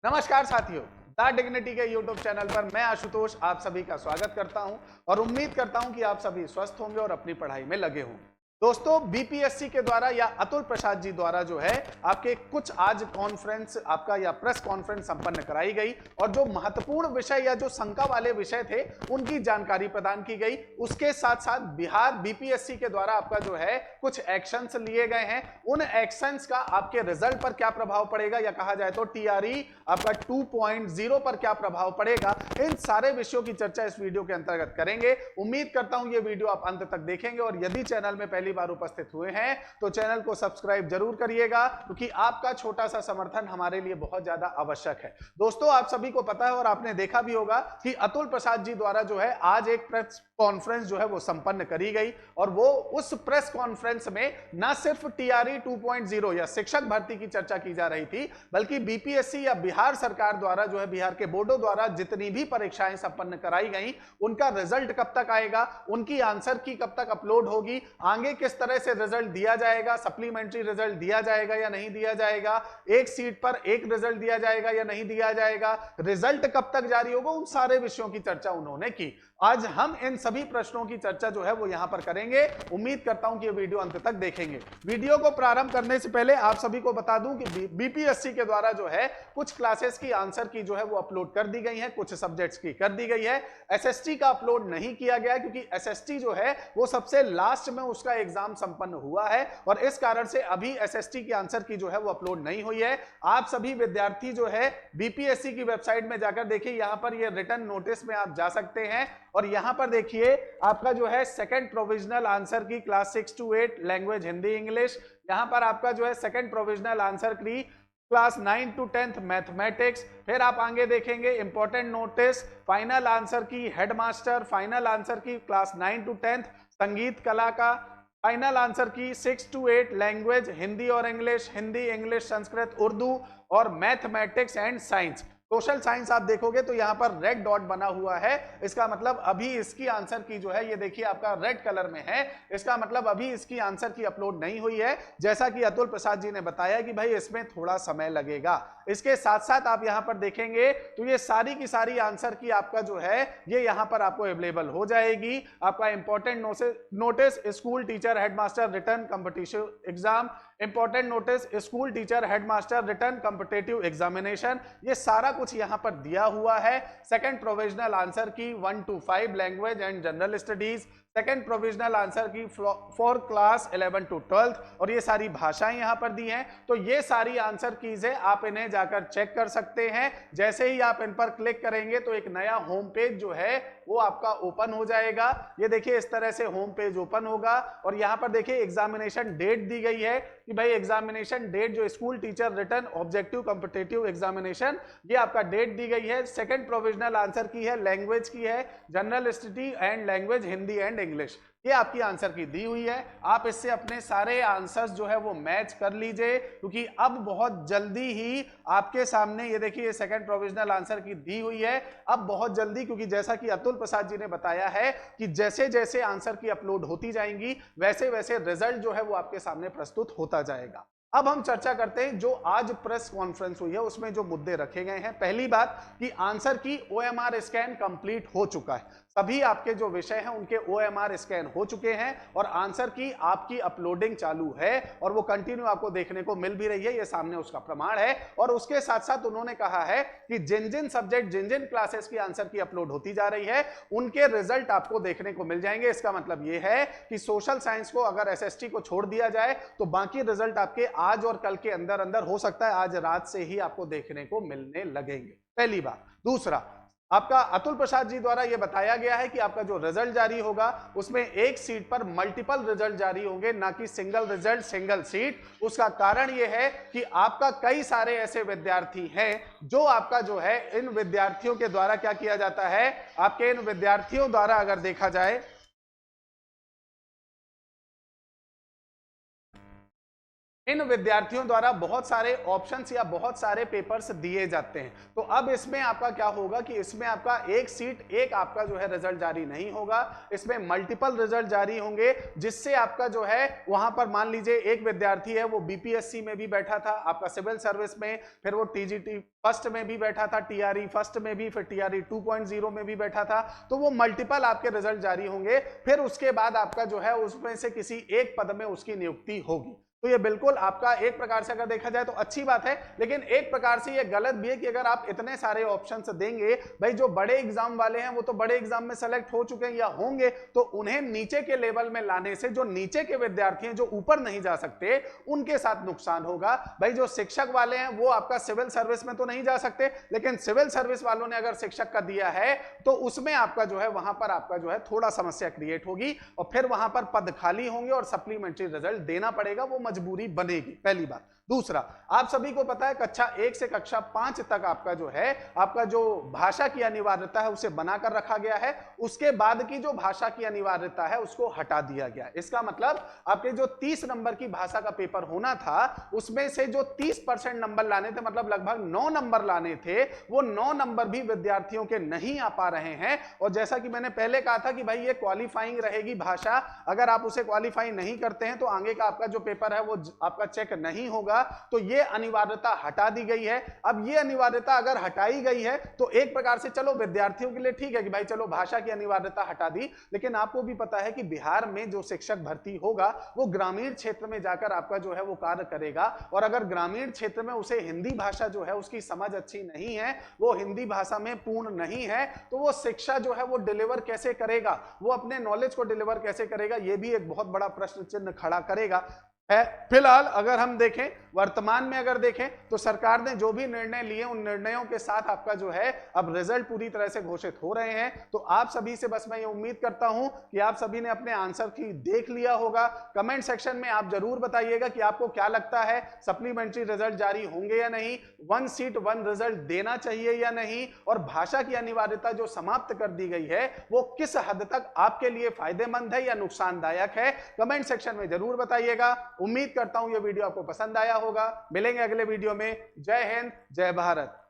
नमस्कार साथियों, the dignity के यूट्यूब चैनल पर मैं आशुतोष आप सभी का स्वागत करता हूं और उम्मीद करता हूं कि आप सभी स्वस्थ होंगे और अपनी पढ़ाई में लगे होंगे। दोस्तों, बीपीएससी के द्वारा या अतुल प्रसाद जी द्वारा जो है आपके कुछ आज कॉन्फ्रेंस आपका या प्रेस कॉन्फ्रेंस संपन्न कराई गई और जो महत्वपूर्ण विषय या जो शंका वाले विषय थे उनकी जानकारी प्रदान की गई। उसके साथ साथ बिहार बीपीएससी के द्वारा आपका जो है कुछ एक्शंस लिए गए हैं। उन एक्शंस का आपके रिजल्ट पर क्या प्रभाव पड़ेगा या कहा जाए तो टीआरई आपका 2.0 पर क्या प्रभाव पड़ेगा, इन सारे विषयों की चर्चा इस वीडियो के अंतर्गत करेंगे। उम्मीद करता हूं ये वीडियो आप अंत तक देखेंगे और यदि चैनल में पहली बार उपस्थित हुए हैं तो चैनल को सब्सक्राइब जरूर करिएगा, क्योंकि आपका छोटा सा समर्थन हमारे लिए बहुत ज्यादा आवश्यक है। दोस्तों, आप सभी को पता है और आपने देखा भी होगा कि अतुल प्रसाद जी द्वारा जो है आज एक प्रेस कॉन्फ्रेंस जो है वो संपन्न करी गई और वो उस प्रेस कॉन्फ्रेंस में न सिर्फ टीआरई 2.0 या शिक्षक भर्ती की चर्चा की जा रही थी, बल्कि बीपीएससी या बिहार सरकार द्वारा जो है बिहार के बोर्डों द्वारा जितनी भी परीक्षाएं संपन्न कराई गई उनका रिजल्ट कब तक आएगा, उनकी आंसर की कब तक अपलोड होगी, आगे किस तरह से रिजल्ट दिया जाएगा, सप्लीमेंट्री रिजल्ट दिया जाएगा या नहीं दिया जाएगा, एक सीट पर एक रिजल्ट दिया जाएगा या नहीं दिया जाएगा, रिजल्ट कब तक जारी होगा, उन सारे विषयों की चर्चा उन्होंने की। आज हम इन सभी प्रश्नों की चर्चा जो है वो यहां पर करेंगे। उम्मीद करता हूं कि ये वीडियो अंत तक देखेंगे। वीडियो को प्रारंभ करने से पहले आप सभी को बता दूं कि बीपीएससी के द्वारा जो है कुछ क्लासेस की आंसर की जो है वो अपलोड कर दी गई है, कुछ सब्जेक्ट्स की कर दी गई है। एसएसटी का अपलोड नहीं किया गया क्योंकि एसएसटी जो है वो सबसे लास्ट में उसका एग्जाम संपन्न हुआ है और इस कारण से अभी एसएसटी की आंसर की जो है वो अपलोड नहीं हुई है। आप सभी विद्यार्थी जो है बीपीएससी की वेबसाइट में जाकर देखिए, यहां पर ये रिटर्न नोटिस में आप जा सकते हैं और यहां पर देखिए आपका जो है सेकंड प्रोविजनल आंसर की class 6 to 8 language Hindi English, यहां पर आपका जो है सेकंड प्रोविजनल आंसर की क्लास 9 to 10 मैथमेटिक्स, फिर आप आगे देखेंगे इंपॉर्टेंट नोटिस फाइनल आंसर की हेडमास्टर, फाइनल आंसर की क्लास 9 to 10 संगीत कला का, फाइनल आंसर की 6 to 8 लैंग्वेज हिंदी और इंग्लिश, हिंदी इंग्लिश संस्कृत उर्दू और mathematics and science. Social science आप देखोगे तो यहां पर रेड डॉट बना हुआ है, इसका मतलब अभी इसकी आंसर की जो है ये देखिए आपका रेड कलर में है, इसका मतलब अभी इसकी आंसर की अपलोड नहीं हुई है। जैसा कि अतुल प्रसाद जी ने बताया कि भाई इसमें थोड़ा समय लगेगा। इसके साथ साथ आप यहां पर देखेंगे तो ये सारी की सारी आंसर की आपका जो है ये यहां पर आपको अवेलेबल हो जाएगी। आपका important notice school teacher headmaster return competitive exam, important notice school teacher headmaster return competitive examination, ये सारा कुछ यहां पर दिया हुआ है। सेकंड प्रोविजनल आंसर की 1 to 5 language and general studies, second provisional answer की फॉर क्लास 11 to 12 और ये सारी भाषाएं यहां पर दी हैं। तो ये सारी आंसर कीज है, आप इन्हें जाकर चेक कर सकते हैं। जैसे ही आप इन पर क्लिक करेंगे तो एक नया होम पेज जो है वो आपका ओपन हो जाएगा। ये देखिए इस तरह से होम पेज ओपन होगा और यहां पर देखिए एग्जामिनेशन डेट दी गई है कि भाई एग्जामिनेशन डेट जो school teacher return objective competitive examination, ये आपका डेट दी गई है। सेकंड प्रोविजनल आंसर की है, लैंग्वेज की है general study and language Hindi and English, ये आपकी आंसर की दी हुई है। आप इससे अपने सारे आंसर्स जो है वो मैच कर लीजिए, क्योंकि अब बहुत जल्दी ही आपके सामने ये देखिए सेकंड प्रोविजनल आंसर की दी हुई है। अब बहुत जल्दी, क्योंकि जैसा कि अतुल प्रसाद जी ने बताया है कि जैसे जैसे आंसर की अपलोड होती जाएंगी वैसे वैसे रिजल्ट जो है वो आपके सामने प्रस्तुत होता जाएगा। अब हम चर्चा करते हैं जो आज प्रेस कॉन्फ्रेंस हुई है उसमें जो मुद्दे रखे गए हैं। पहली बात कि आंसर की ओएमआर स्कैन कंप्लीट हो चुका है, सभी आपके जो विषय हैं उनके ओएमआर स्कैन हो चुके हैं और आंसर की आपकी अपलोडिंग चालू है और वो कंटिन्यू आपको देखने को मिल भी रही है, ये सामने उसका प्रमाण है। और उसके साथ साथ उन्होंने कहा है कि जिन जिन सब्जेक्ट जिन जिन क्लासेस की आंसर की अपलोड होती जा रही है उनके रिजल्ट आपको देखने को मिल जाएंगे। इसका मतलब ये है कि सोशल साइंस को अगर एसएसटी को छोड़ दिया जाए तो बाकी रिजल्ट आपके आज और कल के अंदर अंदर हो सकता है आज रात से ही आपको देखने को मिलने लगेंगे, पहली बात। दूसरा, आपका अतुल प्रसाद जी द्वारा यह बताया गया है कि आपका जो रिजल्ट जारी होगा उसमें एक सीट पर मल्टीपल रिजल्ट जारी होंगे, ना कि सिंगल रिजल्ट सिंगल सीट। उसका कारण यह है कि आपका कई सारे ऐसे विद्यार्थी हैं जो आपका जो है इन विद्यार्थियों के द्वारा क्या किया जाता है, आपके इन विद्यार्थियों द्वारा अगर देखा जाए इन विद्यार्थियों द्वारा बहुत सारे ऑप्शंस या बहुत सारे पेपर्स दिए जाते हैं। तो अब इसमें आपका क्या होगा कि इसमें आपका एक सीट एक आपका जो है रिजल्ट जारी नहीं होगा, इसमें मल्टीपल रिजल्ट जारी होंगे, जिससे आपका जो है वहां पर मान लीजिए एक विद्यार्थी है वो बीपीएससी में भी बैठा था, आपका सिविल सर्विस में, फिर वो टीजीटी फर्स्ट में भी बैठा था, टीआरई फर्स्ट में भी, फिर टीआरई 2.0 में भी बैठा था, तो वो मल्टीपल आपके रिजल्ट जारी होंगे। फिर उसके बाद आपका जो है उसमें से किसी एक पद में उसकी नियुक्ति होगी। तो ये बिल्कुल आपका एक प्रकार से अगर देखा जाए तो अच्छी बात है, लेकिन एक प्रकार से ये गलत भी है कि अगर आप इतने सारे ऑप्शंस देंगे, भाई जो बड़े एग्जाम वाले हैं वो तो बड़े एग्जाम में सेलेक्ट हो चुके हैं या होंगे, तो उन्हें नीचे के लेवल में लाने से जो नीचे के विद्यार्थी हैं जो ऊपर नहीं जा सकते उनके साथ नुकसान होगा। भाई जो शिक्षक वाले हैं वो आपका सिविल सर्विस में तो नहीं जा सकते, लेकिन सिविल सर्विस वालों ने अगर शिक्षक का दिया है तो उसमें आपका जो है वहां पर आपका जो है थोड़ा समस्या क्रिएट होगी और फिर वहां पर पद खाली होंगे और सप्लीमेंट्री रिजल्ट देना पड़ेगा, वो मजबूरी बनेगी। पहली बात। दूसरा, आप सभी को पता है कक्षा 1 से कक्षा 5 तक आपका जो है आपका जो भाषा की अनिवार्यता है उसे बनाकर रखा गया है, उसके बाद की जो भाषा की अनिवार्यता है उसको हटा दिया गया। इसका मतलब आपके जो 30 नंबर की भाषा का पेपर होना था उसमें से जो 30% नंबर लाने थे, मतलब लगभग 9 नंबर लाने थे, वो 9 नंबर भी विद्यार्थियों के नहीं आ पा रहे हैं। और जैसा कि मैंने पहले कहा था कि भाई ये क्वालिफाइंग रहेगी भाषा, अगर आप उसे क्वालिफाई नहीं करते हैं तो आगे का आपका जो पेपर है वो आपका चेक नहीं होगा। तो ये अनिवार्यता हटा दी गई है। अब ये अनिवार्यता अगर हटाई गई है तो एक प्रकार से चलो विद्यार्थियों के लिए ठीक है कि भाई चलो भाषा की अनिवार्यता हटा दी, लेकिन आपको भी पता है कि बिहार में जो शिक्षक भर्ती होगा वो ग्रामीण क्षेत्र में जाकर आपका जो है वो कार्य करेगा, और अगर ग्रामीण क्षेत्र में उसे हिंदी भाषा जो है उसकी समझ अच्छी नहीं है, वो हिंदी भाषा में पूर्ण नहीं है, तो वो शिक्षा जो है वो डिलीवर कैसे करेगा, वो अपने नॉलेज को डिलीवर कैसे करेगा, ये भी एक बहुत बड़ा प्रश्न चिन्ह खड़ा करेगा है। फिलहाल अगर हम देखें वर्तमान में अगर देखें तो सरकार ने जो भी निर्णय लिए उन निर्णयों के साथ आपका जो है अब रिजल्ट पूरी तरह से घोषित हो रहे हैं। तो आप सभी से बस मैं ये उम्मीद करता हूं कि आप सभी ने अपने आंसर की देख लिया होगा। कमेंट सेक्शन में आप जरूर बताइएगा कि आपको क्या लगता है सप्लीमेंट्री रिजल्ट जारी होंगे या नहीं, 1 सीट 1 रिजल्ट देना चाहिए या नहीं, और भाषा की अनिवार्यता जो समाप्त कर दी गई है वो किस हद तक आपके लिए फायदेमंद है या नुकसानदायक है, कमेंट सेक्शन में जरूर बताइएगा। उम्मीद करता हूं यह वीडियो आपको पसंद आया होगा। मिलेंगे अगले वीडियो में। जय हिंद, जय भारत।